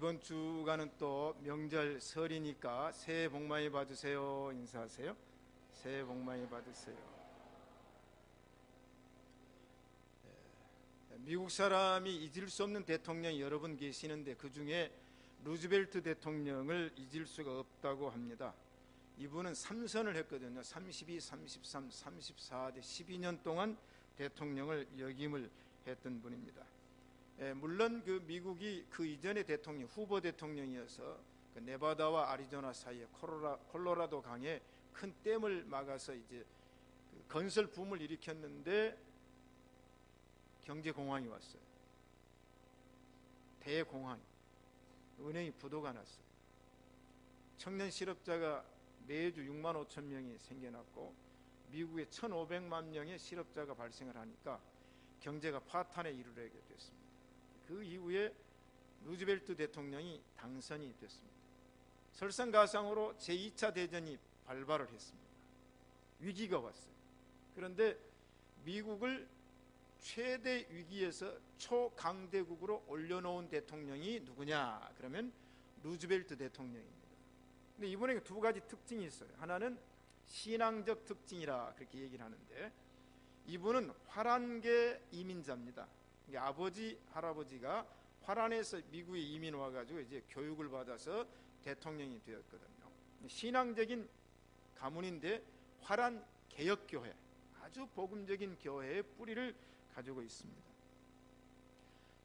이번 주간은 또 명절 설이니까 새해 복 많이 받으세요. 인사하세요. 새해 복 많이 받으세요. 미국 사람이 잊을 수 없는 대통령이 여러 분 계시는데 그 중에 루즈벨트 대통령을 잊을 수가 없다고 합니다. 이분은 3선을 했거든요. 32, 33, 34대 12년 동안 대통령을 역임을 했던 분입니다. 물론 그 미국이 그 이전의 대통령, 후보 대통령이어서 그 네바다와 아리조나 사이에 콜로라도 강에 큰 댐을 막아서 이제 그 건설 붐을 일으켰는데 경제 공황이 왔어요. 대공황, 은행이 부도가 났어요. 청년 실업자가 매주 6만 5천 명이 생겨났고 미국에 1,500만 명의 실업자가 발생을 하니까 경제가 파탄에 이르게 됐습니다. 그 이후에 루즈벨트 대통령이 당선이 됐습니다. 설상가상으로 제2차 대전이 발발을 했습니다. 위기가 왔어요. 그런데 미국을 최대 위기에서 초강대국으로 올려놓은 대통령이 누구냐? 그러면 루즈벨트 대통령입니다. 근데 이번에 두 가지 특징이 있어요. 하나는 신앙적 특징이라 그렇게 얘기를 하는데, 이분은 화란계 이민자입니다. 아버지, 할아버지가 화란에서 미국에 이민 와가지고 이제 교육을 받아서 대통령이 되었거든요. 신앙적인 가문인데 화란 개혁교회, 아주 복음적인 교회의 뿌리를 가지고 있습니다.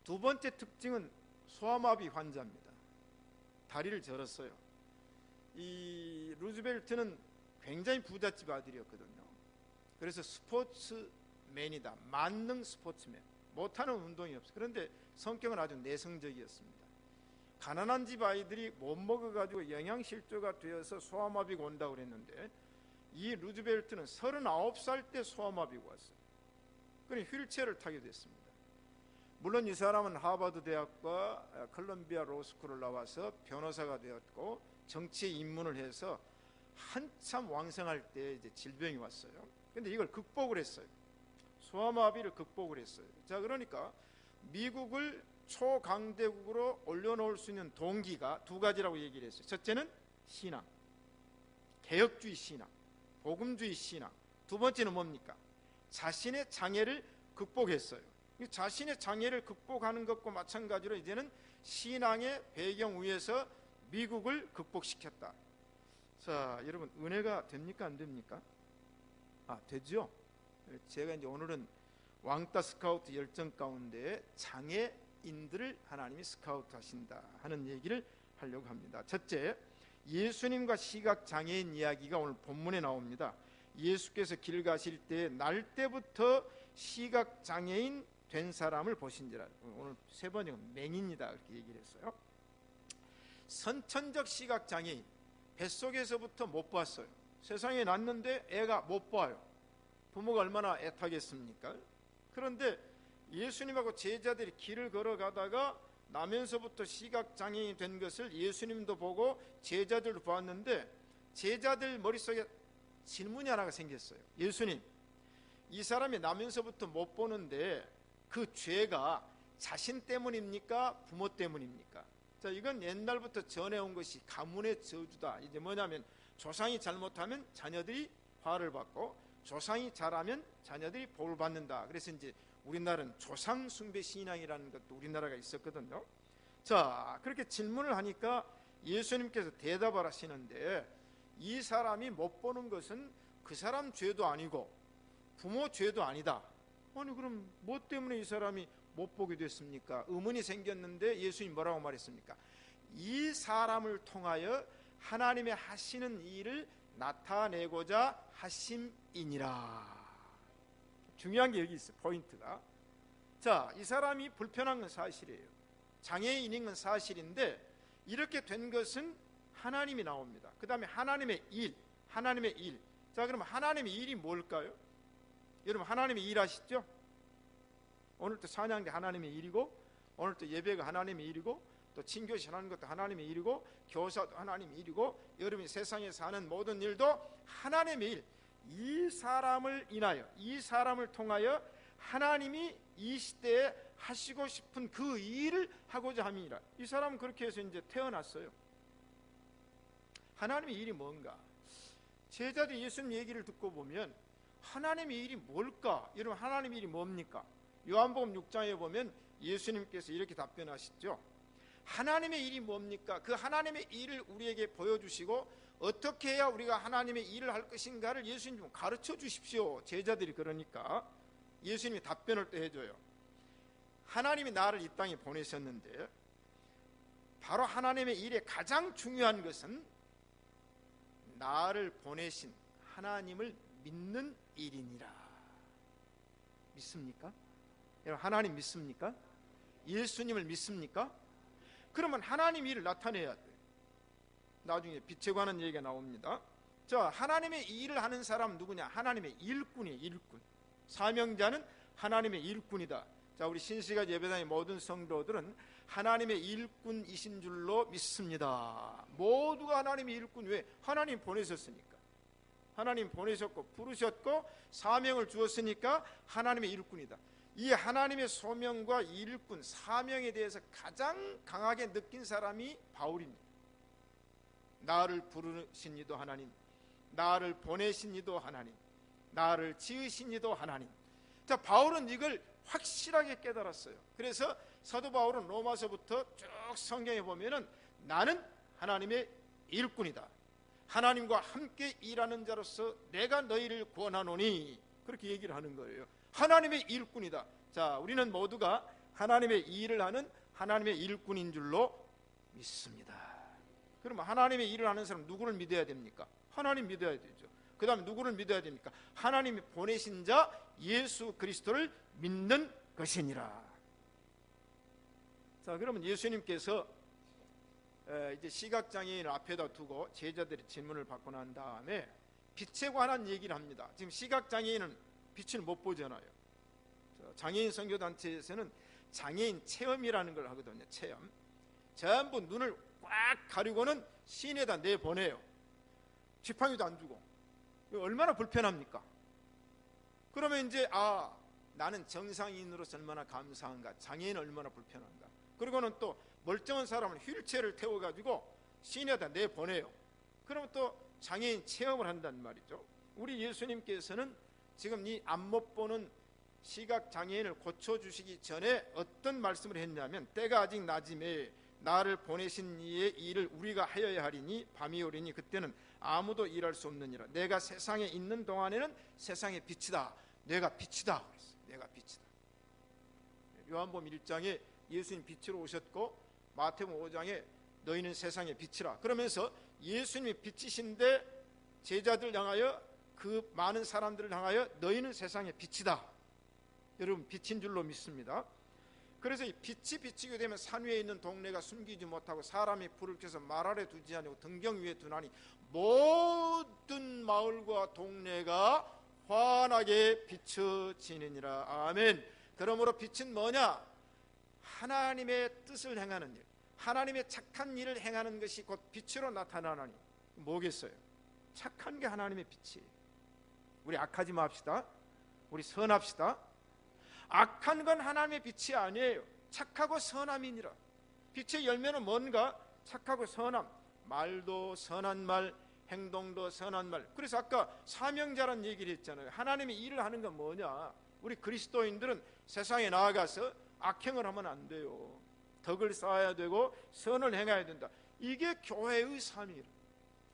두 번째 특징은 소아마비 환자입니다. 다리를 절었어요. 이 루즈벨트는 굉장히 부잣집 아들이었거든요. 그래서 스포츠맨이다, 만능 스포츠맨, 못하는 운동이 없어요. 그런데 성격은 아주 내성적이었습니다. 가난한 집 아이들이 못 먹어가지고 영양실조가 되어서 소아마비가 온다고 그랬는데 이 루즈벨트는 39살 때 소아마비가 왔어요. 그러니 휠체어를 타게 됐습니다. 물론 이 사람은 하버드 대학과 컬럼비아 로스쿨을 나와서 변호사가 되었고 정치에 입문을 해서 한참 왕성할 때 이제 질병이 왔어요. 근데 이걸 극복을 했어요. 소아마비를 극복을 했어요. 자, 그러니까 미국을 초강대국으로 올려놓을 수 있는 동기가 두 가지라고 얘기를 했어요. 첫째는 신앙, 개혁주의 신앙, 복음주의 신앙. 두 번째는 뭡니까? 자신의 장애를 극복했어요. 자신의 장애를 극복하는 것과 마찬가지로 이제는 신앙의 배경 위에서 미국을 극복시켰다. 자, 여러분, 은혜가 됩니까? 안 됩니까? 되죠. 제가 이제 오늘은 왕따 스카우트 열정 가운데 장애인들을 하나님이 스카우트 하신다 하는 얘기를 하려고 합니다. 첫째, 예수님과 시각 장애인 이야기가 오늘 본문에 나옵니다. 예수께서 길 가실 때 날 때부터 시각 장애인 된 사람을 보신지라. 오늘 세 번역은 맹인이다 그렇게 얘기를 했어요. 선천적 시각 장애인, 뱃속에서부터 못 봤어요. 세상에 났는데 애가 못 봐요. 부모가 얼마나 애타겠습니까? 그런데 예수님하고 제자들이 길을 걸어가다가 나면서부터 시각장애인이 된 것을 예수님도 보고 제자들도 보았는데 제자들 머릿속에 질문이 하나가 생겼어요. 예수님, 이 사람이 나면서부터 못 보는데 그 죄가 자신 때문입니까? 부모 때문입니까? 자, 이건 옛날부터 전해온 것이 가문의 저주다. 이제 뭐냐면 조상이 잘못하면 자녀들이 화를 받고 조상이 잘하면 자녀들이 복을 받는다. 그래서 이제 우리나라는 조상 숭배 신앙이라는 것도 우리나라가 있었거든요. 자, 그렇게 질문을 하니까 예수님께서 대답을 하시는데 이 사람이 못 보는 것은 그 사람 죄도 아니고 부모 죄도 아니다. 아니, 그럼 뭐 때문에 이 사람이 못 보게 됐습니까? 의문이 생겼는데 예수님 뭐라고 말했습니까? 이 사람을 통하여 하나님의 하시는 일을 나타내고자 하심이니라. 중요한 게 여기 있어요. 포인트가. 자, 이 사람이 불편한 건 사실이에요. 장애인인 건 사실인데 이렇게 된 것은 하나님이 나옵니다. 그 다음에 하나님의 일, 하나님의 일. 자, 그럼 하나님의 일이 뭘까요? 여러분, 하나님의 일 아시죠? 오늘도 찬양도 하나님의 일이고, 오늘도 예배가 하나님의 일이고, 또 친교시 하는 것도 하나님의 일이고, 교사도 하나님의 일이고, 여러분이 세상에 사는 모든 일도 하나님의 일. 이 사람을 인하여, 이 사람을 통하여 하나님이 이 시대에 하시고 싶은 그 일을 하고자 함이니라. 이 사람은 그렇게 해서 이제 태어났어요. 하나님의 일이 뭔가? 제자들이 예수님 얘기를 듣고 보면 하나님의 일이 뭘까? 여러분, 하나님의 일이 뭡니까? 요한복음 6장에 보면 예수님께서 이렇게 답변하시죠. 하나님의 일이 뭡니까? 그 하나님의 일을 우리에게 보여주시고 어떻게 해야 우리가 하나님의 일을 할 것인가를 예수님 좀 가르쳐 주십시오. 제자들이 그러니까 예수님이 답변을 또 해줘요. 하나님이 나를 이 땅에 보내셨는데 바로 하나님의 일에 가장 중요한 것은 나를 보내신 하나님을 믿는 일이니라. 믿습니까? 여러분, 하나님 믿습니까? 예수님을 믿습니까? 그러면 하나님 일을 나타내야 돼. 나중에 빛에 관한 얘기가 나옵니다. 자, 하나님의 일을 하는 사람 누구냐? 하나님의 일꾼이에요. 일꾼. 사명자는 하나님의 일꾼이다. 자, 우리 신시가 예배당의 모든 성도들은 하나님의 일꾼이신 줄로 믿습니다. 모두가 하나님의 일꾼. 왜? 하나님 보내셨으니까. 하나님 보내셨고 부르셨고 사명을 주었으니까 하나님의 일꾼이다. 이 하나님의 소명과 일꾼, 사명에 대해서 가장 강하게 느낀 사람이 바울입니다. 나를 부르신 이도 하나님, 나를 보내신 이도 하나님, 나를 지으신 이도 하나님. 자, 바울은 이걸 확실하게 깨달았어요. 그래서 사도 바울은 로마서부터 쭉 성경에 보면은 나는 하나님의 일꾼이다, 하나님과 함께 일하는 자로서 내가 너희를 구원하노니, 그렇게 얘기를 하는 거예요. 하나님의 일꾼이다. 자, 우리는 모두가 하나님의 일을 하는 하나님의 일꾼인 줄로 믿습니다. 그러면 하나님의 일을 하는 사람 누구를 믿어야 됩니까? 하나님 믿어야 되죠. 그 다음에 누구를 믿어야 됩니까? 하나님이 보내신 자 예수 그리스도를 믿는 것이니라. 자, 그러면 예수님께서 이제 시각장애인을 앞에다 두고 제자들이 질문을 받고 난 다음에 빛에 관한 얘기를 합니다. 지금 시각장애인은 빛을 못 보잖아요. 장애인 선교단체에서는 장애인 체험이라는 걸 하거든요. 체험. 전부 눈을 꽉 가리고는 시내에다 내보내요. 지팡이도 안 주고. 얼마나 불편합니까? 그러면 이제 나는 정상인으로서 얼마나 감사한가, 장애인은 얼마나 불편한가. 그리고는 또 멀쩡한 사람은 휠체어를 태워가지고 시내에다 내보내요. 그러면 또 장애인 체험을 한단 말이죠. 우리 예수님께서는 지금 이 앞 못 보는 시각장애인을 고쳐주시기 전에 어떤 말씀을 했냐면, 때가 아직 낮음에 나를 보내신 이의 일을 우리가 하여야 하리니 밤이 오리니 그때는 아무도 일할 수 없느니라. 내가 세상에 있는 동안에는 세상의 빛이다. 내가 빛이다. 내가 빛이다. 요한복음 1장에 예수님 빛으로 오셨고 마태복음 5장에 너희는 세상의 빛이라. 그러면서 예수님이 빛이신데 제자들 향하여, 그 많은 사람들을 향하여 너희는 세상의 빛이다. 여러분, 빛인 줄로 믿습니다. 그래서 이 빛이 비치게 되면 산 위에 있는 동네가 숨기지 못하고 사람이 불을 켜서 말 아래 두지 아니고 등경 위에 두나니 모든 마을과 동네가 환하게 비춰지느니라. 아멘. 그러므로 빛은 뭐냐? 하나님의 뜻을 행하는 일, 하나님의 착한 일을 행하는 것이 곧 빛으로 나타나나니 뭐겠어요? 착한 게 하나님의 빛이에요. 우리 악하지 맙시다. 우리 선합시다. 악한 건 하나님의 빛이 아니에요. 착하고 선함이니라. 빛의 열매는 뭔가? 착하고 선함. 말도 선한 말, 행동도 선한 말. 그래서 아까 사명자란 얘기를 했잖아요. 하나님의 일을 하는 건 뭐냐? 우리 그리스도인들은 세상에 나아가서 악행을 하면 안 돼요. 덕을 쌓아야 되고 선을 행해야 된다. 이게 교회의 삶이에요.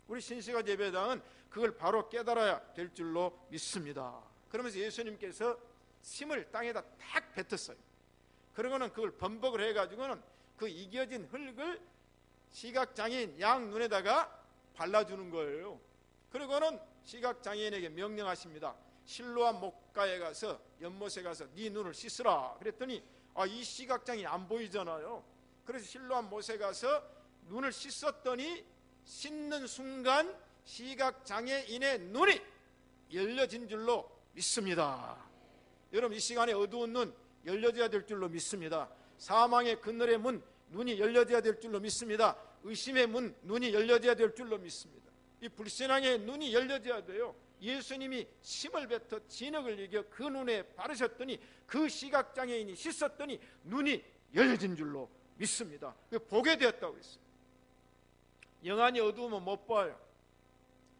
우리 신시가 예배당은 그걸 바로 깨달아야 될 줄로 믿습니다. 그러면서 예수님께서 심을 땅에다 탁 뱉었어요. 그러고는 그걸 범벅을 해가지고는 그 이겨진 흙을 시각장애인 양 눈에다가 발라주는 거예요. 그러고는 시각장애인에게 명령하십니다. 실로암 목가에 가서, 연못에 가서 네 눈을 씻으라. 그랬더니 이 시각장애인이 안 보이잖아요. 그래서 실로암 못에 가서 눈을 씻었더니 씻는 순간 시각장애인의 눈이 열려진 줄로 믿습니다. 여러분, 이 시간에 어두운 눈 열려져야 될 줄로 믿습니다. 사망의 그늘의 문, 눈이 열려져야 될 줄로 믿습니다. 의심의 문, 눈이 열려져야 될 줄로 믿습니다. 이 불신앙의 눈이 열려져야 돼요. 예수님이 침을 뱉어 진흙을 이겨 그 눈에 바르셨더니 그 시각장애인이 씻었더니 눈이 열려진 줄로 믿습니다. 보게 되었다고 했어요. 영안이 어두우면 못 봐요.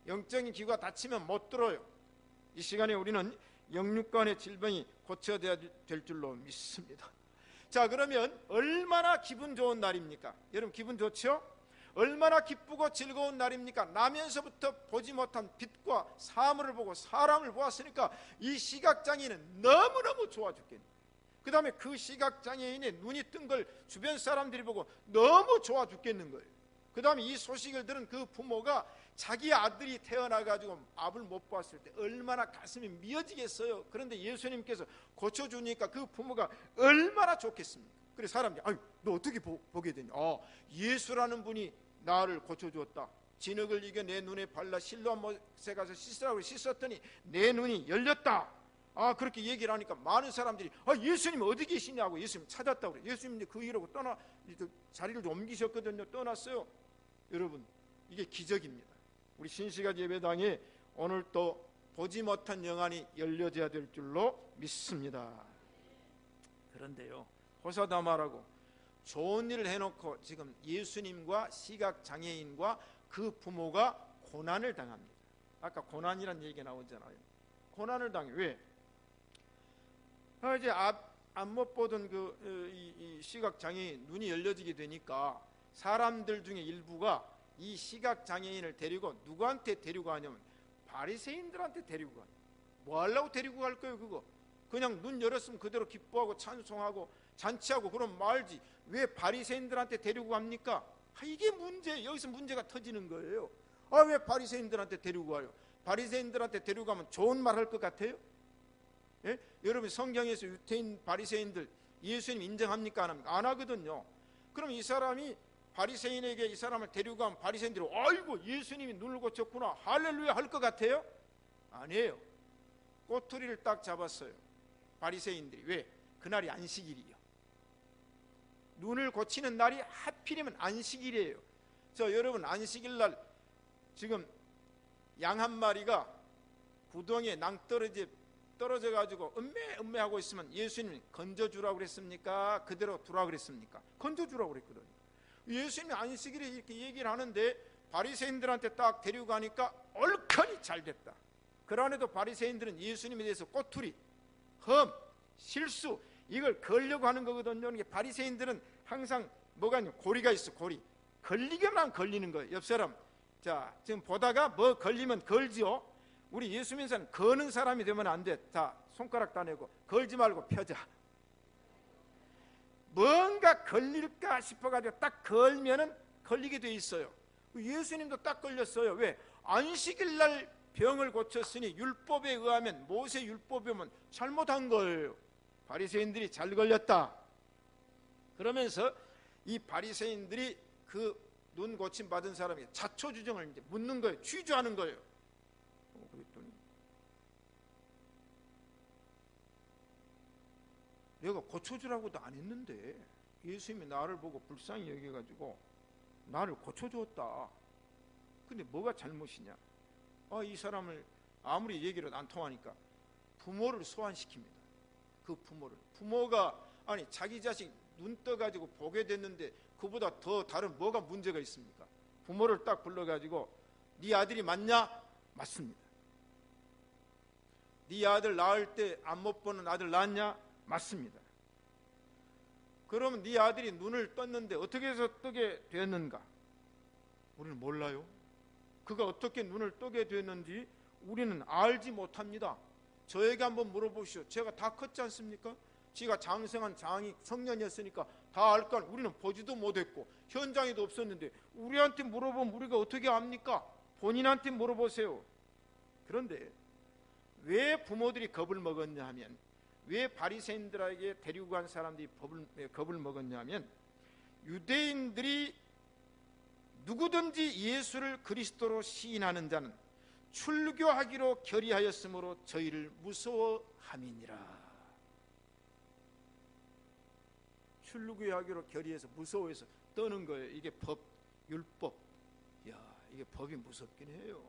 영적인 기구가 다치면 못 들어요. 이 시간에 우리는 영육간의 질병이 고쳐져야 될 줄로 믿습니다. 자, 그러면 얼마나 기분 좋은 날입니까? 여러분 기분 좋죠? 얼마나 기쁘고 즐거운 날입니까? 나면서부터 보지 못한 빛과 사물을 보고 사람을 보았으니까 이 시각장애인은 너무너무 좋아 죽겠네. 그 다음에 그 시각장애인의 눈이 뜬 걸 주변 사람들이 보고 너무 좋아 죽겠는 거예요. 그 다음에 이 소식을 들은 그 부모가 자기 아들이 태어나가지고 앞을 못 봤을 때 얼마나 가슴이 미어지겠어요. 그런데 예수님께서 고쳐주니까 그 부모가 얼마나 좋겠습니까? 그래서 사람들이 아유 너 어떻게 보게 되냐? 예수라는 분이 나를 고쳐주었다. 진흙을 이겨 내 눈에 발라 실로암 못에 가서 씻으라고 씻었더니 내 눈이 열렸다. 그렇게 얘기를 하니까 많은 사람들이 예수님 어디 계시냐고 예수님 찾았다고 그래. 예수님 그 일하고 자리를 좀 옮기셨거든요. 떠났어요. 여러분 이게 기적입니다. 우리 신시간 예배당에 오늘 또 보지 못한 영안이 열려져야 될 줄로 믿습니다. 그런데요, 호사다마라고 좋은 일을 해놓고 지금 예수님과 시각장애인과 그 부모가 고난을 당합니다. 아까 고난이란 얘기가 나오잖아요. 고난을 당해. 왜? 이제 앞 못 보던 이 시각장애인 눈이 열려지게 되니까 사람들 중에 일부가 이 시각장애인을 데리고 누구한테 데리고 가냐면 바리새인들한테 데리고 가요. 뭐 하려고 데리고 갈 거예요 그거? 그냥 눈 열었으면 그대로 기뻐하고 찬송하고 잔치하고 그럼 말지 왜 바리새인들한테 데리고 갑니까? 이게 문제. 여기서 문제가 터지는 거예요. 왜 바리새인들한테 데리고 가요? 바리새인들한테 데리고 가면 좋은 말 할 것 같아요? 예? 여러분 성경에서 유태인 바리새인들 예수님 인정합니까? 안 합니까? 안 하거든요. 그럼 이 사람이 바리새인에게 이 사람을 데리고 가면 바리새인들이 아이고 예수님이 눈을 고쳤구나 할렐루야 할 것 같아요? 아니에요. 꼬투리를 딱 잡았어요. 바리새인들이. 왜? 그날이 안식일이에요. 눈을 고치는 날이 하필이면 안식일이에요. 여러분 안식일 날 지금 양 한 마리가 구덩이에 떨어져 가지고 음매하고 있으면 예수님이 건져주라고 그랬습니까? 그대로 두라고 그랬습니까? 건져주라고 그랬거든요. 예수님이 안식일에 이렇게 얘기를 하는데 바리새인들한테 딱 데리고 가니까 얼큰이 잘 됐다. 그러나도 바리새인들은 예수님에 대해서 꼬투리, 흠, 실수 이걸 걸려고 하는 거거든요. 바리새인들은 항상 뭐가 있냐? 고리가 있어. 고리. 걸리기만 걸리는 거예요. 옆 사람 지금 보다가 뭐 걸리면 걸지요. 우리 예수 믿는 사람 거는 사람이 되면 안 돼. 손가락 따내고 걸지 말고 펴자. 뭔가 걸릴까 싶어가지고 딱 걸면은 걸리게 돼 있어요. 예수님도 딱 걸렸어요. 왜? 안식일 날 병을 고쳤으니 율법에 의하면 모세 율법에 의하면 잘못한 거예요. 바리새인들이 잘 걸렸다. 그러면서 이 바리새인들이 그 눈 고침 받은 사람에게 자초주정을 이제 묻는 거예요. 취조하는 거예요. 그랬더니 내가 고쳐주라고도 안 했는데 예수님이 나를 보고 불쌍히 여겨가지고 나를 고쳐주었다. 근데 뭐가 잘못이냐? 이 사람을 아무리 얘기를 안 통하니까 부모를 소환시킵니다. 그 부모가 자기 자식 눈 떠가지고 보게 됐는데 그보다 더 다른 뭐가 문제가 있습니까? 부모를 딱 불러가지고 네 아들이 맞냐? 맞습니다. 네 아들 낳을 때 안 못 보는 아들 낳았냐? 맞습니다. 그러면 네 아들이 눈을 떴는데 어떻게 해서 뜨게 되었는가? 우리는 몰라요. 그가 어떻게 눈을 뜨게 됐는지 우리는 알지 못합니다. 저에게 한번 물어보시오. 제가 다 컸지 않습니까? 지가 장성한 장이 청년이었으니까 다 알까? 우리는 보지도 못했고 현장에도 없었는데 우리한테 물어보면 우리가 어떻게 압니까? 본인한테 물어보세요. 그런데 왜 부모들이 겁을 먹었냐 하면, 왜 바리새인들에게 데리고 간 사람들이 겁을 먹었냐 하면, 유대인들이 누구든지 예수를 그리스도로 시인하는 자는 출교하기로 결의하였으므로 저희를 무서워함이니라. 출교하기로 결의해서 무서워해서 떠는 거예요. 이게 법, 율법. 이게 법이 무섭긴 해요.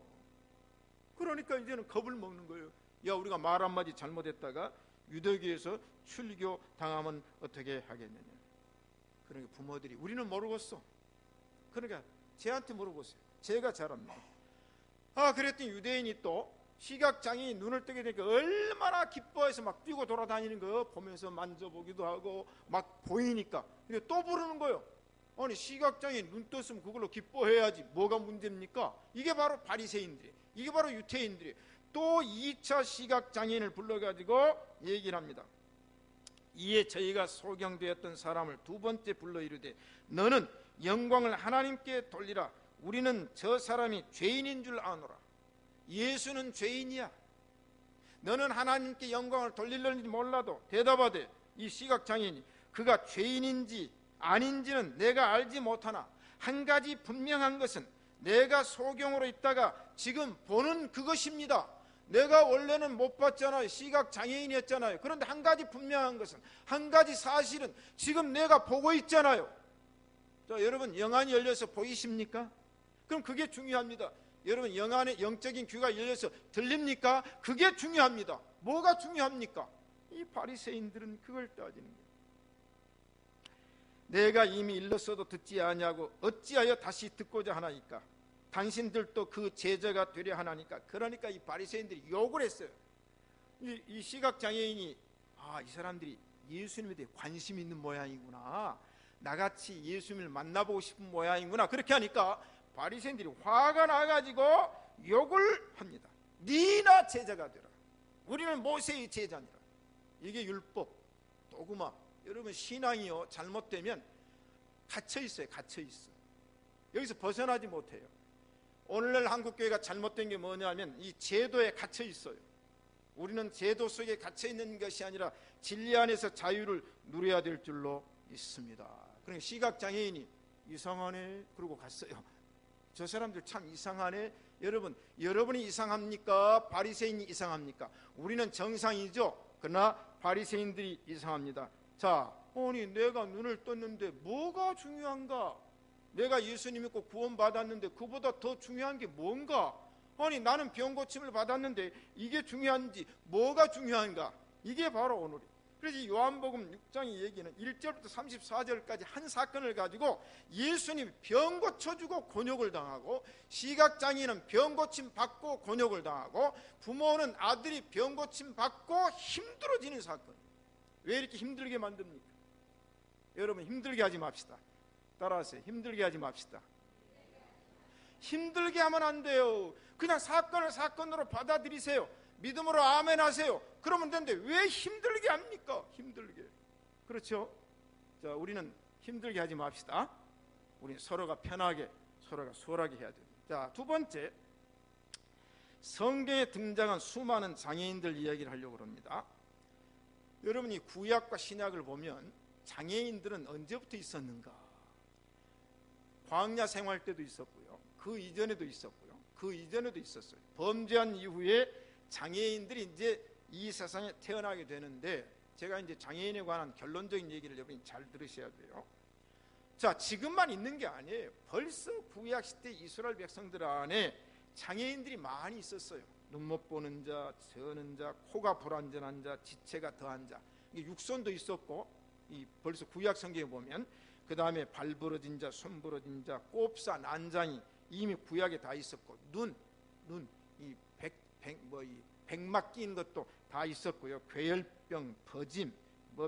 그러니까 이제는 겁을 먹는 거예요. 야, 우리가 말 한마디 잘못했다가 유대교에서 출교 당하면 어떻게 하겠느냐. 그러니까 부모들이 우리는 모르겠어. 그러니까 쟤한테 물어보세요. 제가 잘 압니다. 그랬더니 유대인이 또 시각장애인이 눈을 뜨게 되니까 얼마나 기뻐해서 막 뛰고 돌아다니는 거 보면서 만져보기도 하고 막 보이니까. 근데 또 부르는 거예요. 아니, 시각장애인 눈 떴으면 그걸로 기뻐해야지. 뭐가 문제입니까? 이게 바로 바리새인들이, 이게 바로 유태인들이 또 2차 시각장애인을 불러가지고 얘기를 합니다. 이에 저희가 소경되었던 사람을 두 번째 불러 이르되 너는 영광을 하나님께 돌리라. 우리는 저 사람이 죄인인 줄 아노라. 예수는 죄인이야. 너는 하나님께 영광을 돌릴는지 몰라도 대답하되 이 시각장애인이 그가 죄인인지 아닌지는 내가 알지 못하나 한 가지 분명한 것은 내가 소경으로 있다가 지금 보는 그것입니다. 내가 원래는 못 봤잖아요. 시각장애인이었잖아요. 그런데 한 가지 분명한 것은, 한 가지 사실은 지금 내가 보고 있잖아요. 자, 여러분 영안이 열려서 보이십니까? 그럼 그게 중요합니다. 여러분 영안의 영적인 귀가 열려서 들립니까? 그게 중요합니다. 뭐가 중요합니까? 이 바리새인들은 그걸 따지는 거예요. 내가 이미 일렀어도 듣지 아니하고 어찌하여 다시 듣고자 하나이까? 당신들도 그 제자가 되려 하나니까. 그러니까 이 바리새인들이 욕을 했어요. 이 시각장애인이 이 사람들이 예수님에 대해 관심 있는 모양이구나, 나같이 예수님을 만나보고 싶은 모양이구나. 그렇게 하니까 바리새인들이 화가 나가지고 욕을 합니다. 네나 제자가 되라. 우리는 모세의 제자니라. 이게 율법, 도구마. 여러분 신앙이요 잘못되면 갇혀있어요. 갇혀있어. 여기서 벗어나지 못해요. 오늘날 한국교회가 잘못된 게 뭐냐면 이 제도에 갇혀있어요. 우리는 제도 속에 갇혀있는 것이 아니라 진리 안에서 자유를 누려야 될 줄로 있습니다. 그러니까 시각장애인이 이상하네 그러고 갔어요. 저 사람들 참 이상하네. 여러분이 이상합니까? 바리새인이 이상합니까? 우리는 정상이죠. 그러나 바리새인들이 이상합니다. 자, 아니 내가 눈을 떴는데 뭐가 중요한가? 내가 예수님 믿고 구원받았는데 그보다 더 중요한 게 뭔가? 아니 나는 병 고침을 받았는데 이게 중요한지 뭐가 중요한가? 이게 바로 오늘이. 그래서 요한복음 6장의 얘기는 1절부터 34절까지 한 사건을 가지고 예수님이 병 고쳐주고 곤욕을 당하고, 시각장애인은 병 고침 받고 곤욕을 당하고, 부모는 아들이 병 고침 받고 힘들어지는 사건. 왜 이렇게 힘들게 만듭니까? 여러분 힘들게 하지 맙시다. 따라하세요. 힘들게 하지 맙시다. 힘들게 하면 안 돼요. 그냥 사건을 사건으로 받아들이세요. 믿음으로 아멘 하세요. 그러면 되는데 왜 힘들게 합니까? 힘들게. 그렇죠? 자, 우리는 힘들게 하지 맙시다. 우리는 서로가 편하게, 서로가 수월하게 해야 됩니다. 자, 두 번째, 성경에 등장한 수많은 장애인들 이야기를 하려고 합니다. 여러분이 구약과 신약을 보면 장애인들은 언제부터 있었는가? 광야 생활 때도 있었고요, 그 이전에도 있었고요, 그 이전에도 있었어요. 범죄한 이후에 장애인들이 이제 이 세상에 태어나게 되는데, 제가 이제 장애인에 관한 결론적인 얘기를 여러분이 잘 들으셔야 돼요. 자, 지금만 있는 게 아니에요. 벌써 구약 시대 이스라엘 백성들 안에 장애인들이 많이 있었어요. 눈 못 보는 자, 저는 자, 코가 불완전한 자, 지체가 더한 자. 육손도 있었고, 벌써 구약 성경에 보면 그 다음에 발 부러진 자, 손 부러진 자, 꼽사, 난장이 이미 구약에 다 있었고, 이 백막 끼인 것도 다 있었고요. 괴혈병, 버짐,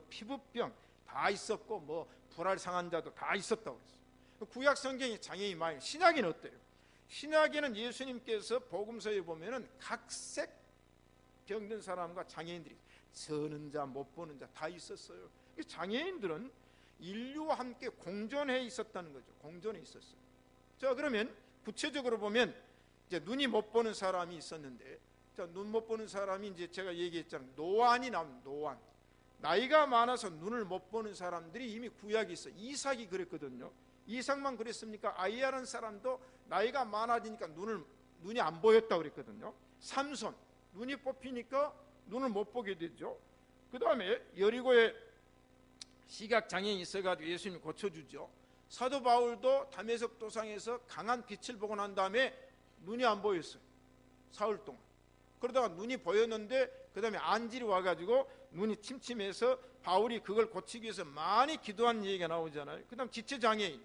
피부병 다 있었고, 불알 상한 자도 다 있었다고 그랬어요. 구약 성경이 장애인이 많이. 신약에는 어때요? 신약에는 예수님께서 복음서에 보면은 각색 병든 사람과 장애인들이, 저는 자, 못 보는 자 다 있었어요. 장애인들은 인류와 함께 공존해 있었다는 거죠. 공존해 있었어요. 자, 그러면 구체적으로 보면 이제 눈이 못 보는 사람이 있었는데, 자, 눈 못 보는 사람이 이제 제가 얘기했잖아요. 노안이 나옵니다. 노안. 나이가 많아서 눈을 못 보는 사람들이 이미 구약이 있어. 이삭이 그랬거든요. 이삭만 그랬습니까? 아이야라는 사람도 나이가 많아지니까 눈이 안 보였다고 그랬거든요. 삼손, 눈이 뽑히니까 눈을 못 보게 되죠. 그 다음에 여리고에 시각장애인이 있어가지고 예수님이 고쳐주죠. 사도 바울도 다메섹 도상에서 강한 빛을 보고 난 다음에 눈이 안 보였어요. 사흘 동안. 그러다가 눈이 보였는데 그 다음에 안질이 와가지고 눈이 침침해서 바울이 그걸 고치기 위해서 많이 기도한 얘기가 나오잖아요. 그 다음 지체장애인.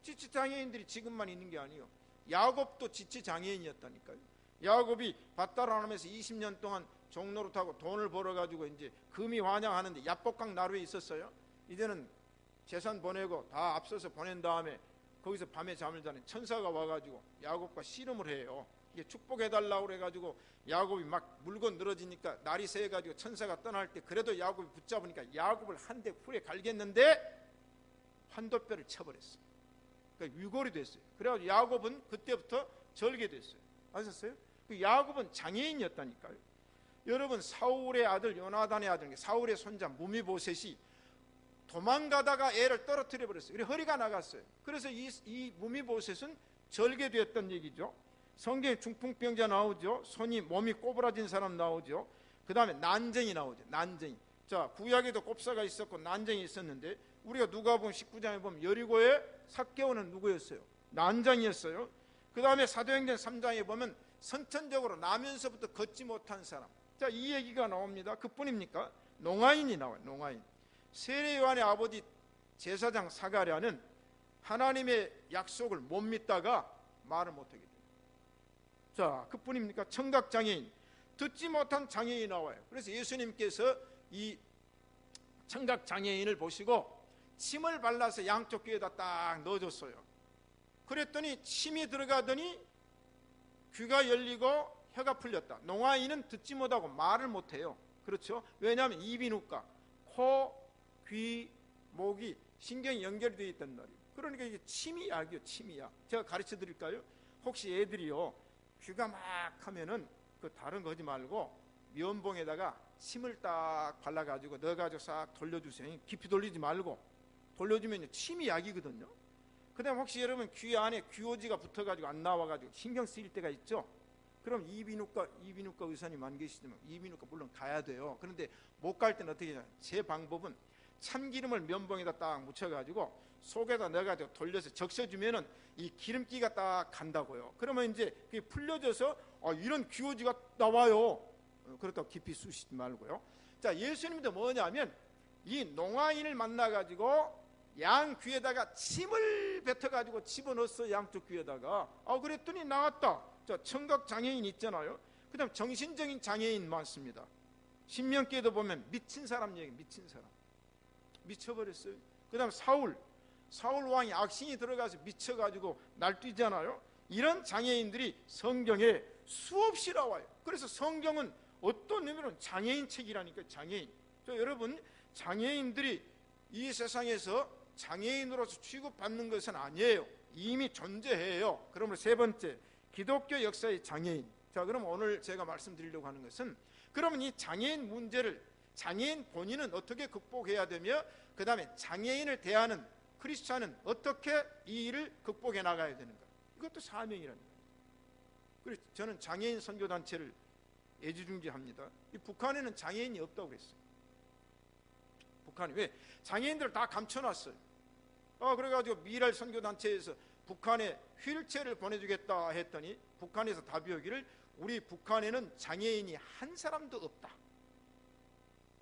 지체장애인들이 지금만 있는 게 아니에요. 야곱도 지체장애인이었다니까요. 야곱이 밭다라 하면서 20년 동안 종로를 타고 돈을 벌어가지고 이제 금이 환영하는데 야복강 나루에 있었어요. 이제는 재산 보내고 다 앞서서 보낸 다음에 거기서 밤에 잠을 자는 천사가 와가지고 야곱과 씨름을 해요. 이게 축복해달라고 그래가지고 야곱이 막 물건 늘어지니까 날이 새가지고 천사가 떠날 때 그래도 야곱이 붙잡으니까 야곱을 한 대 hure 갈겼는데 환도뼈를 쳐버렸어요. 그러니까 위골이 됐어요. 그래가지고 야곱은 그때부터 절개됐어요. 아셨어요? 그 야곱은 장애인이었다니까요. 여러분, 사울의 아들 요나단의 아들, 사울의 손자 무미보셋이 도망가다가 애를 떨어뜨려 버렸어요. 그래서 허리가 나갔어요. 그래서 이 무미보셋은 절개됐던 얘기죠. 성경에 중풍병자 나오죠. 몸이 꼬부라진 사람 나오죠. 그 다음에 난쟁이 나오죠. 난쟁이. 자, 구약에도 곱사가 있었고 난쟁이 있었는데 우리가 누가복음 19장에 보면 여리고의 삭개오는 누구였어요? 난장이었어요. 그 다음에 사도행전 3장에 보면 선천적으로 나면서부터 걷지 못한 사람. 자, 이 얘기가 나옵니다. 그뿐입니까? 농아인이 나와요. 농아인. 세례 요한의 아버지 제사장 사가랴는 하나님의 약속을 못 믿다가 말을 못하게 돼요. 자, 그뿐입니까? 청각장애인, 듣지 못한 장애인이 나와요. 그래서 예수님께서 이 청각장애인을 보시고 침을 발라서 양쪽 귀에다 딱 넣어줬어요. 그랬더니 침이 들어가더니 귀가 열리고 혀가 풀렸다. 농아인은 듣지 못하고 말을 못해요. 그렇죠? 왜냐하면 이비인후과, 코, 귀, 목이 신경이 연결되어 있단 말이에요. 그러니까 이게 침이약이요. 침이약. 제가 가르쳐 드릴까요? 혹시 애들이요 귀가 막 하면은 그 다른 거 하지 말고 면봉에다가 침을 딱 발라가지고 넣어가지고 싹 돌려주세요. 깊이 돌리지 말고 돌려주면 침이약이거든요. 그 다음 혹시 여러분 귀 안에 귀호지가 붙어가지고 안 나와가지고 신경 쓰일 때가 있죠. 그럼 이비인후과 의사님 안 계시지만 이비인후과 물론 가야 돼요. 그런데 못 갈 때는 어떻게 해요? 제 방법은 참기름을 면봉에다 딱 묻혀가지고 속에다 넣어가지고 돌려서 적셔주면은 이 기름기가 딱 간다고요. 그러면 이제 그게 풀려져서 이런 귀호지가 나와요. 그렇다고 깊이 쑤시지 말고요. 자, 예수님도 뭐냐면 이 농아인을 만나가지고 양 귀에다가 침을 뱉어가지고 집어넣었어. 양쪽 귀에다가. 그랬더니 나왔다. 자, 청각 장애인 있잖아요. 그 다음 정신적인 장애인 많습니다. 신명기에도 보면 미친 사람 얘기, 미친 사람 미쳐버렸어요. 그 다음 사울 왕이 악신이 들어가서 미쳐가지고 날뛰잖아요. 이런 장애인들이 성경에 수없이 나와요. 그래서 성경은 어떤 의미로는 장애인 책이라니까. 장애인. 여러분, 장애인들이 이 세상에서 장애인으로서 취급받는 것은 아니에요. 이미 존재해요. 그러므로 세 번째, 기독교 역사의 장애인. 자, 그럼 오늘 제가 말씀드리려고 하는 것은, 그러면 이 장애인 문제를 장애인 본인은 어떻게 극복해야 되며, 그 다음에 장애인을 대하는 크리스찬은 어떻게 이 일을 극복해 나가야 되는가. 이것도 사명이라는 거예요. 그래서 저는 장애인 선교단체를 애지중지합니다. 이 북한에는 장애인이 없다고 그랬어요. 북한이 왜? 장애인들을 다 감춰놨어요. 그래가지고 미랄 선교단체에서 북한에 휠체어를 보내주겠다 했더니 북한에서 답이 오기를 우리 북한에는 장애인이 한 사람도 없다.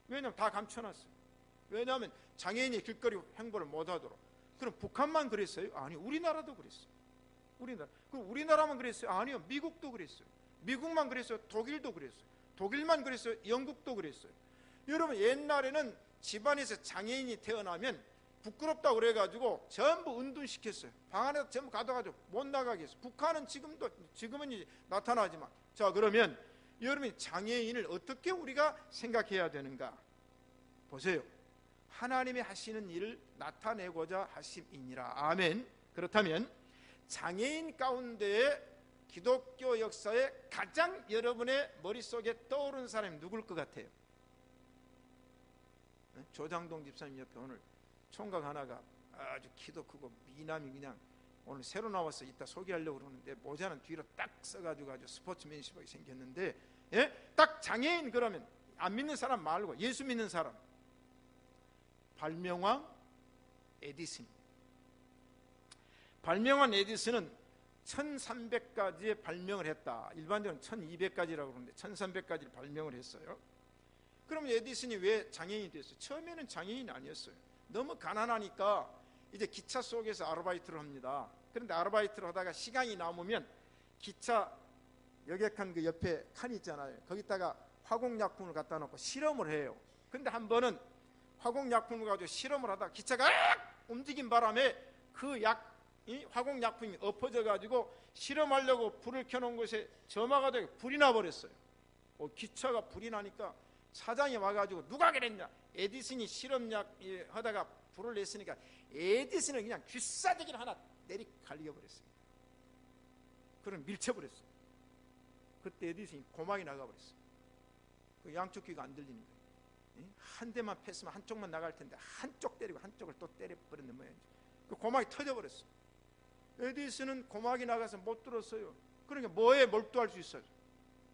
왜냐하면 다 감춰놨어요. 왜냐하면 장애인이 길거리 행보를 못하도록. 그럼 북한만 그랬어요? 아니, 우리나라도 그랬어요. 그럼 우리나라만 그랬어요? 아니요, 미국도 그랬어요. 미국만 그랬어요? 독일도 그랬어요. 독일만 그랬어요? 영국도 그랬어요. 여러분, 옛날에는 집안에서 장애인이 태어나면 부끄럽다고 그래가지고 전부 은둔시켰어요. 방 안에서 전부 가둬가지고 못 나가게 했어요. 북한은 지금은 이제 나타나지만. 자, 그러면 여러분이 장애인을 어떻게 우리가 생각해야 되는가? 보세요. 하나님이 하시는 일을 나타내고자 하심이니라. 아멘. 그렇다면 장애인 가운데에 기독교 역사에 가장 여러분의 머릿속에 떠오르는 사람이 누굴 것 같아요? 조장동 집사님 옆에 오늘 총각 하나가 아주 키도 크고 미남이 그냥 오늘 새로 나와서 이따 소개하려고 그러는데 모자는 뒤로 딱 써가지고 아주 스포츠맨십하게 생겼는데, 딱 장애인 그러면 안 믿는 사람 말고 예수 믿는 사람, 발명왕 에디슨. 발명왕 에디슨은 1300가지의 발명을 했다. 일반적으로 1200가지라고 그러는데 1300가지를 발명을 했어요. 그럼 에디슨이 왜 장애인이 됐어요? 처음에는 장애인이 아니었어요. 너무 가난하니까 이제 기차 속에서 아르바이트를 합니다. 그런데 아르바이트를 하다가 시간이 남으면 기차 여객한 그 옆에 칸이 있잖아요. 거기다가 화공약품을 갖다 놓고 실험을 해요. 근데 한 번은 화공약품을 가지고 실험을 하다가 기차가 움직인 바람에 그 화공약품이 엎어져 가지고 실험하려고 불을 켜놓은 곳에 점화가 되고 불이 나버렸어요. 기차가 불이 나니까 사장이 와가지고 누가 그랬냐, 에디슨이 실험약 하다가 불을 냈으니까 에디슨은 그냥 귀싸대기를 하나 내리 갈겨버렸어요. 그럼 밀쳐버렸어요. 그때 에디슨이 고막이 나가버렸어요. 그 양쪽 귀가 안 들리는 거예요. 한 대만 팼으면 한쪽만 나갈 텐데 한쪽 때리고 한쪽을 또 때려버렸는 모양이죠. 그 고막이 터져버렸어요. 에디슨은 고막이 나가서 못 들었어요. 그러니까 뭐에 몰두할 수 있어요?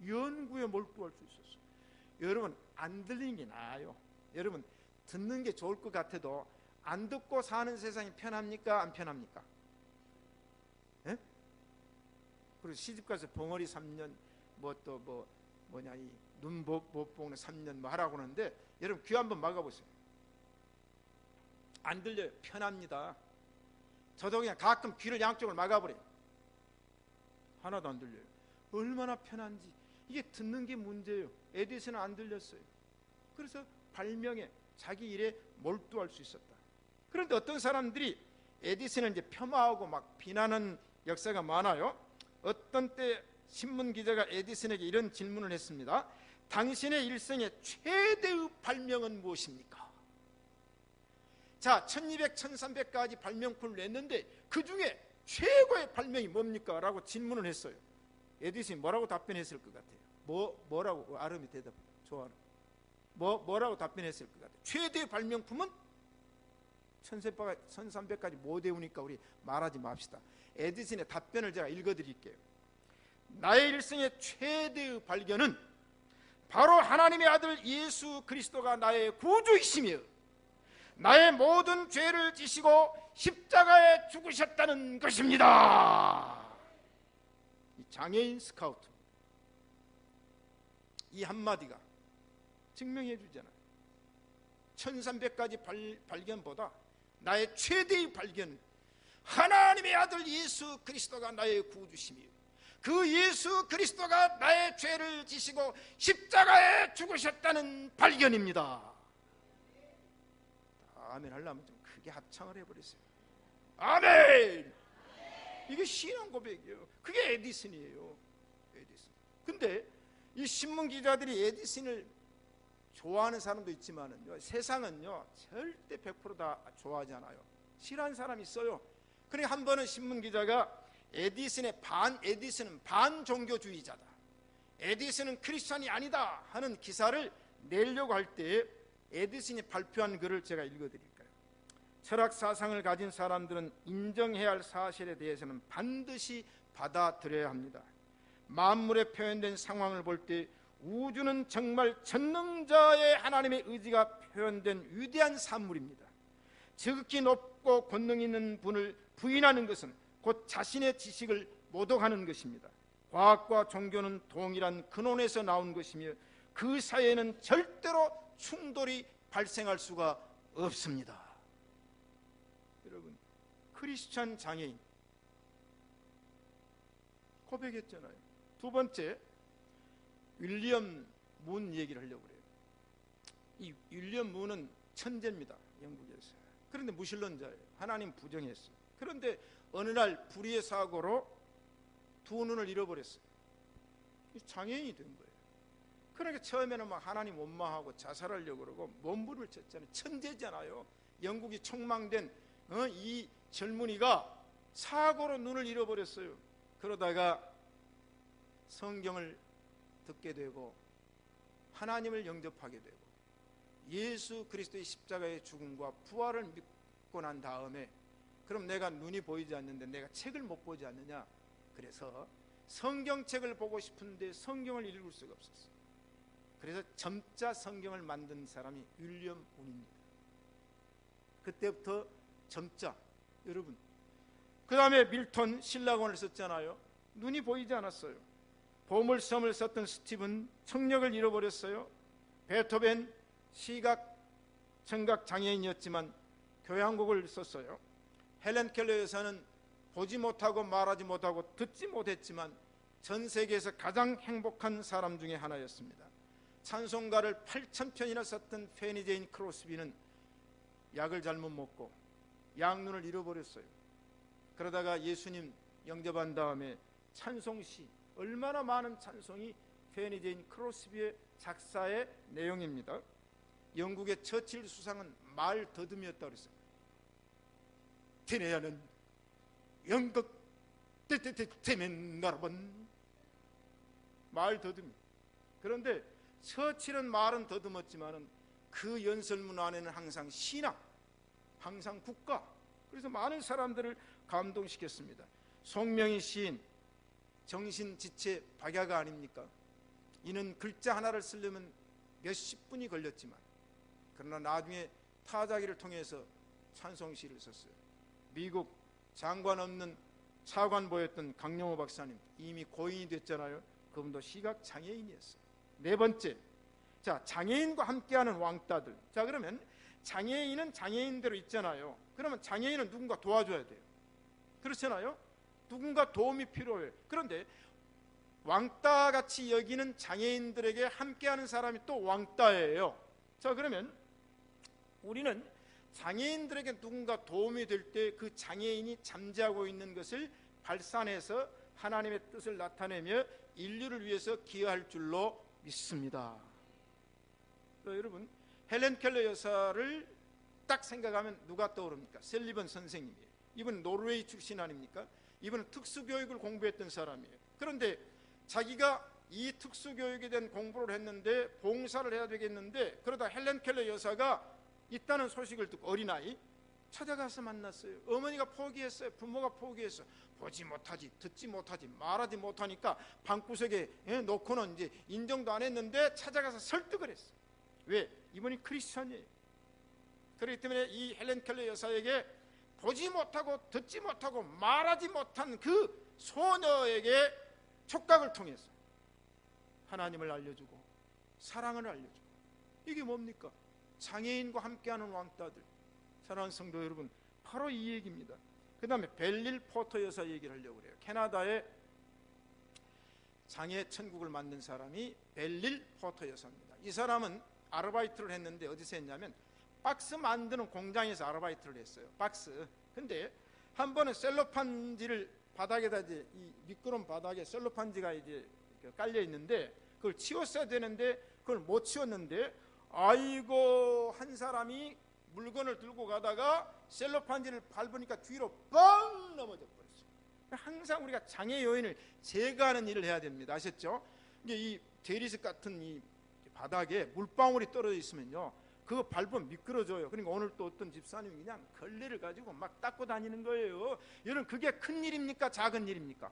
연구에 몰두할 수 있었어요. 여러분, 안 들리는 게 나아요. 여러분, 듣는 게 좋을 것 같아도 안 듣고 사는 세상이 편합니까? 안 편합니까? 예? 그리고 시집가서 벙어리 3년 눈 못 보는 3년 뭐 하라고 하는데, 여러분 귀 한번 막아보세요. 안 들려요. 편합니다. 저도 그냥 가끔 귀를 양쪽을 막아버려요. 하나도 안 들려요. 얼마나 편한지. 이게 듣는 게 문제예요. 에디슨은 안 들렸어요. 그래서 발명에 자기 일에 몰두할 수 있었다. 그런데 어떤 사람들이 에디슨을 이제 폄하하고 막 비난하는 역사가 많아요. 어떤 때 신문 기자가 에디슨에게 이런 질문을 했습니다. 당신의 일생의 최대의 발명은 무엇입니까? 자, 1200, 1300까지 발명품을 냈는데 그 중에 최고의 발명이 뭡니까? 라고 질문을 했어요. 에디슨이 뭐라고 답변했을 것 같아요? 뭐라고? 아름이 대답해요. 좋아하는. 뭐라고 답변했을 것 같아요? 최대의 발명품은 1300까지 못 외우니까 우리 말하지 맙시다. 에디슨의 답변을 제가 읽어드릴게요. 나의 일생의 최대의 발견은 바로 하나님의 아들 예수 그리스도가 나의 구주이시며 나의 모든 죄를 지시고 십자가에 죽으셨다는 것입니다. 이 장애인 스카우트, 이 한마디가 증명해 주잖아요. 1300가지 발견보다 나의 최대의 발견은 하나님의 아들 예수 그리스도가 나의 구주시며 그 예수 그리스도가 나의 죄를 지시고 십자가에 죽으셨다는 발견입니다. 아멘 하려면 좀 크게 합창을 해버렸어요. 아멘! 이게 신앙 고백이에요. 그게 에디슨이에요. 에디슨. 근데 이 신문 기자들이 에디슨을 좋아하는 사람도 있지만은요, 세상은요 절대 100% 다 좋아하지 않아요. 싫어하는 사람이 있어요. 그러니까 한 번은 신문 기자가 에디슨은 반종교주의자다, 에디슨은 크리스찬이 아니다 하는 기사를 내려고 할 때 에디슨이 발표한 글을 제가 읽어드릴까요? 철학 사상을 가진 사람들은 인정해야 할 사실에 대해서는 반드시 받아들여야 합니다. 만물에 표현된 상황을 볼 때 우주는 정말 전능자의 하나님의 의지가 표현된 위대한 산물입니다. 지극히 높고 권능 있는 분을 부인하는 것은 곧 자신의 지식을 모독하는 것입니다. 과학과 종교는 동일한 근원에서 나온 것이며 그 사이에는 절대로 충돌이 발생할 수가 없습니다. 여러분, 크리스찬 장애인 고백했잖아요. 두 번째, 윌리엄 문 얘기를 하려고 그래요. 이 윌리엄 문은 천재입니다. 영국에서. 그런데 무신론자예요. 하나님 부정했어요. 그런데 어느 날 불의의 사고로 두 눈을 잃어버렸어요. 장애인이 된 거예요. 그러니까 처음에는 막 하나님 원망하고 자살하려고 그러고 몸부림을 쳤잖아요. 천재잖아요. 영국이 촉망된 이 젊은이가 사고로 눈을 잃어버렸어요. 그러다가 성경을 듣게 되고 하나님을 영접하게 되고 예수 그리스도의 십자가의 죽음과 부활을 믿고 난 다음에, 그럼 내가 눈이 보이지 않는데 내가 책을 못 보지 않느냐? 그래서 성경책을 보고 싶은데 성경을 읽을 수가 없었어요. 그래서 점자 성경을 만든 사람이 윌리엄 문입니다. 그때부터 점자, 여러분, 그 다음에 밀턴 신라곤을 썼잖아요. 눈이 보이지 않았어요. 보물섬을 썼던 스티븐 청력을 잃어버렸어요. 베토벤 시각 청각 장애인이었지만 교향곡을 썼어요. 헬렌 켈러 여사는 보지 못하고 말하지 못하고 듣지 못했지만 전 세계에서 가장 행복한 사람 중에 하나였습니다. 찬송가를 8,000편이나 썼던 페니 제인 크로스비는 약을 잘못 먹고 양눈을 잃어버렸어요. 그러다가 예수님 영접한 다음에 찬송시, 얼마나 많은 찬송이 페니 제인 크로스비의 작사의 내용입니다. 영국의 처칠 수상은 말 더듬이었다고 그랬어요. 테네야는 영국 테멘 나라번, 말 더듬이. 그런데 처칠은 말은 더듬었지만은 그 연설문 안에는 항상 신앙, 항상 국가, 그래서 많은 사람들을 감동시켰습니다. 송명희 시인 정신지체 박야가 아닙니까? 이는 글자 하나를 쓰려면 몇십 분이 걸렸지만 그러나 나중에 타자기를 통해서 찬송시를 썼어요. 미국 장관 없는 차관보였던 강용호 박사님 이미 고인이 됐잖아요. 그분도 시각장애인이었어요. 네 번째, 자, 장애인과 함께하는 왕따들. 자, 그러면 장애인은 장애인대로 있잖아요. 그러면 장애인은 누군가 도와줘야 돼요. 그렇잖아요. 누군가 도움이 필요해요. 그런데 왕따같이 여기는 장애인들에게 함께하는 사람이 또 왕따예요. 자, 그러면 우리는 장애인들에게 누군가 도움이 될 때 그 장애인이 잠재하고 있는 것을 발산해서 하나님의 뜻을 나타내며 인류를 위해서 기여할 줄로 믿습니다. 여러분, 헬렌 켈러 여사를 딱 생각하면 누가 떠오릅니까? 셀리번 선생님이에요. 이분 노르웨이 출신 아닙니까? 이분은 특수교육을 공부했던 사람이에요. 그런데 자기가 이 특수교육에 대한 공부를 했는데 봉사를 해야 되겠는데, 그러다 헬렌 켈러 여사가 있다는 소식을 듣고 어린아이 찾아가서 만났어요. 어머니가 포기했어요. 부모가 포기했어요. 보지 못하지, 듣지 못하지, 말하지 못하니까 방구석에 놓고는 이제 인정도 안 했는데 찾아가서 설득을 했어요. 왜? 이분이 크리스천이에요. 그렇기 때문에 이 헬렌 켈러 여사에게 보지 못하고 듣지 못하고 말하지 못한 그 소녀에게 촉각을 통해서 하나님을 알려주고 사랑을 알려주고, 이게 뭡니까? 장애인과 함께하는 왕따들. 사랑하는 성도 여러분, 바로 이 얘기입니다. 그 다음에 벨릴 포터 여사 얘기를 하려고 그래요. 캐나다의 장애 천국을 만든 사람이 벨릴 포터 여사입니다. 이 사람은 아르바이트를 했는데 어디서 했냐면 박스 만드는 공장에서 아르바이트를 했어요. 박스. 근데 한 번은 셀로판지를 바닥에다, 이제 이 미끄러운 바닥에 셀로판지가 이제 깔려 있는데 그걸 치웠어야 되는데 그걸 못 치웠는데, 아이고, 한 사람이 물건을 들고 가다가 셀로판지를 밟으니까 뒤로 뻥 넘어져 버렸어요. 항상 우리가 장애 요인을 제거하는 일을 해야 됩니다. 아셨죠? 이게 이 대리석 같은 이 바닥에 물방울이 떨어져 있으면요, 그거 밟으면 미끄러져요. 그러니까 오늘 또 어떤 집사님이 그냥 걸레를 가지고 막 닦고 다니는 거예요. 여러분, 그게 큰 일입니까? 작은 일입니까?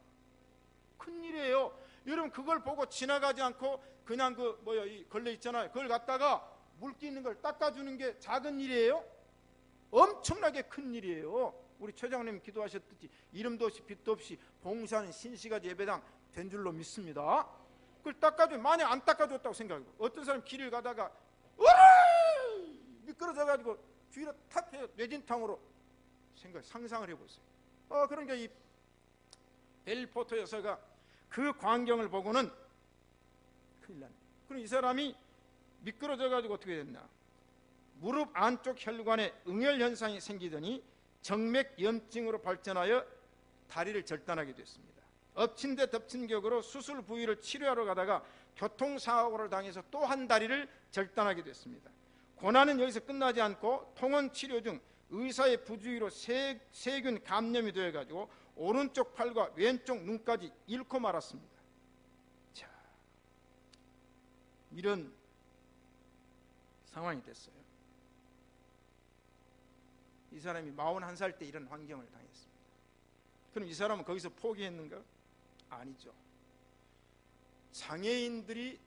큰 일이에요. 여러분, 그걸 보고 지나가지 않고 그냥 이 걸레 있잖아요. 그걸 갖다가 물기 있는 걸 닦아주는 게 작은 일이에요? 엄청나게 큰 일이에요. 우리 처장님 기도하셨듯이 이름도 없이 빛도 없이 봉사하는 신시가지 예배당 된 줄로 믿습니다. 그걸 닦아주면, 만약 안 닦아줬다고 생각해요. 어떤 사람 길을 가다가 미끄러져가지고 뒤로 탁 해서 뇌진탕으로 상상을 해보세요. 그러니까 이 벨릴 포터 여사가 그 광경을 보고는 큰일 났네. 그럼 이 사람이 미끄러져가지고 어떻게 됐나? 무릎 안쪽 혈관에 응혈 현상이 생기더니 정맥염증으로 발전하여 다리를 절단하게 됐습니다. 엎친 데 덮친 격으로 수술 부위를 치료하러 가다가 교통사고를 당해서 또 한 다리를 절단하게 됐습니다. 고난은 여기서 끝나지 않고 통원 치료 중 의사의 부주의로 세균 감염이 되어가지고 오른쪽 팔과 왼쪽 눈까지 잃고 말았습니다. 자, 이런 상황이 됐어요. 이 사람이 41살 때 이런 환경을 당했습니다. 그럼 이 사람은 거기서 포기했는가? 아니죠. 장애인들이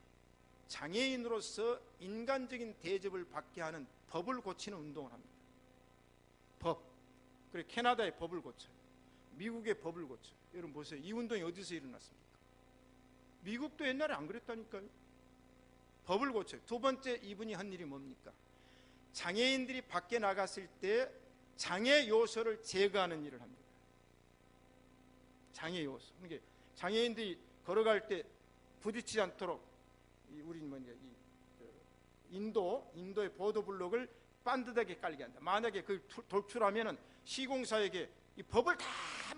장애인으로서 인간적인 대접을 받게 하는 법을 고치는 운동을 합니다. 법. 그리고 캐나다의 법을 고쳐요. 미국의 법을 고쳐. 여러분 보세요. 이 운동이 어디서 일어났습니까? 미국도 옛날에 안 그랬다니까요. 법을 고쳐요. 두 번째 이분이 한 일이 뭡니까? 장애인들이 밖에 나갔을 때 장애 요소를 제거하는 일을 합니다. 장애 요소. 그러니까 장애인들이 걸어갈 때 부딪히지 않도록 우리 인도의 보도 블록을 반듯하게 깔게 한다. 만약에 그 돌출하면은 시공사에게 이 법을 다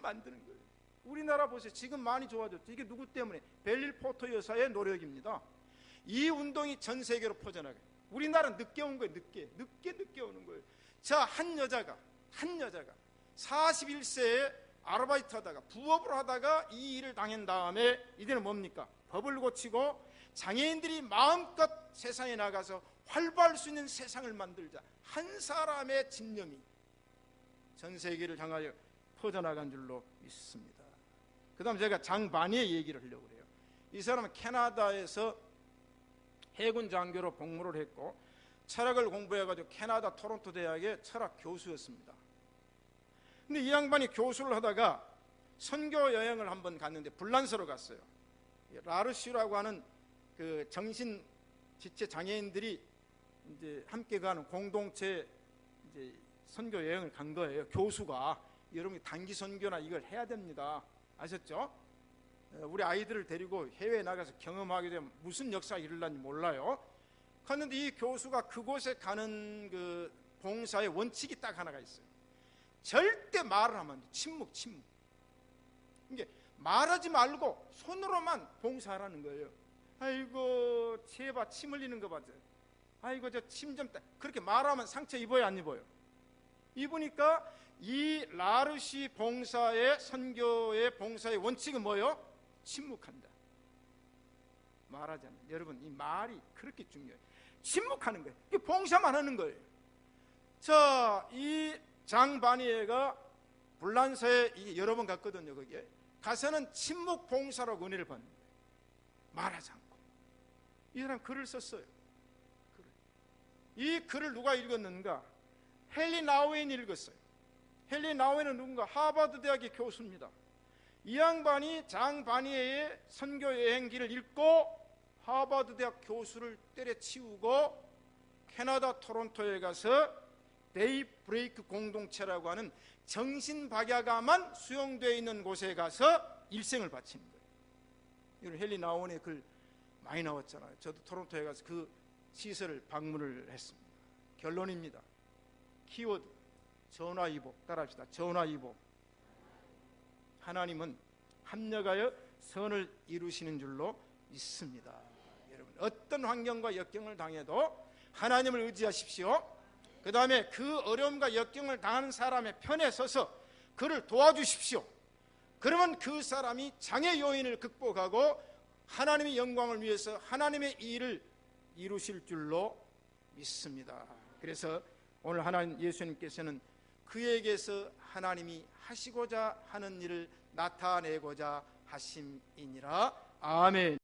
만드는 거예요. 우리나라 보세요. 지금 많이 좋아졌죠. 이게 누구 때문에? 벨릴 포터 여사의 노력입니다. 이 운동이 전 세계로 퍼져나가요. 우리나라는 늦게 온 거예요. 늦게 오는 거예요. 자, 한 여자가 41세에 아르바이트 하다가 부업을 하다가 이 일을 당한 다음에 이제는 뭡니까? 법을 고치고 장애인들이 마음껏 세상에 나가서 활보할 수 있는 세상을 만들자. 한 사람의 집념이 전 세계를 향하여 퍼져나간 줄로 믿습니다. 그 다음 제가 장반이의 얘기를 하려고 그래요. 이 사람은 캐나다에서 해군 장교로 복무를 했고 철학을 공부해가지고 캐나다 토론토 대학의 철학 교수였습니다. 근데 이 양반이 교수를 하다가 선교 여행을 한번 갔는데 불란서로 갔어요. 라르슈라고 하는 그 정신 지체 장애인들이 이제 함께 가는 공동체 이제 선교 여행을 간 거예요. 교수가. 여러분 단기 선교나 이걸 해야 됩니다. 아셨죠? 우리 아이들을 데리고 해외에 나가서 경험하게 되면 무슨 역사가 일어날지 몰라요. 그런데 이 교수가 그곳에 가는 그 봉사의 원칙이 딱 하나가 있어요. 절대 말을 하면 안 돼. 침묵. 이게 말하지 말고 손으로만 봉사하라는 거예요. 아이고 제발 침 흘리는 거 봐요. 아이고 저 침 좀 그렇게 말하면 상처 입어요, 안 입어요? 입으니까 이 라르시 봉사의 선교의 봉사의 원칙은 뭐예요? 침묵한다. 말하지 않는. 여러분 이 말이 그렇게 중요해요. 침묵하는 거예요. 이게 봉사만 하는 거예요. 자, 이 장바니에가 불란서에 여러 번 갔거든요. 거기에 가서는 침묵 봉사라고 은혜를 받는 거예요. 말하지 않고. 이 사람 글을 썼어요. 이 글을 누가 읽었는가? 헨리 나우엔이 읽었어요. 헨리 나우엔은 누군가? 하버드 대학의 교수입니다. 이 양반이 장바니에의 선교 여행기를 읽고 하버드 대학 교수를 때려치우고 캐나다 토론토에 가서 데이 브레이크 공동체라고 하는 정신박약아만 수용되어 있는 곳에 가서 일생을 바치는 거예요. 이런 헨리 나우엔의 글 많이 나왔잖아요. 저도 토론토에 가서 그 시설을 방문을 했습니다. 결론입니다. 키워드 전화위복. 따라합시다. 전화위복. 하나님은 합력하여 선을 이루시는 줄로 믿습니다. 여러분 어떤 환경과 역경을 당해도 하나님을 의지하십시오. 그 다음에 그 어려움과 역경을 당하는 사람의 편에 서서 그를 도와주십시오. 그러면 그 사람이 장애 요인을 극복하고 하나님의 영광을 위해서 하나님의 일을 이루실 줄로 믿습니다. 그래서 오늘 하나님 예수님께서는 그에게서 하나님이 하시고자 하는 일을 나타내고자 하심이니라. 아멘.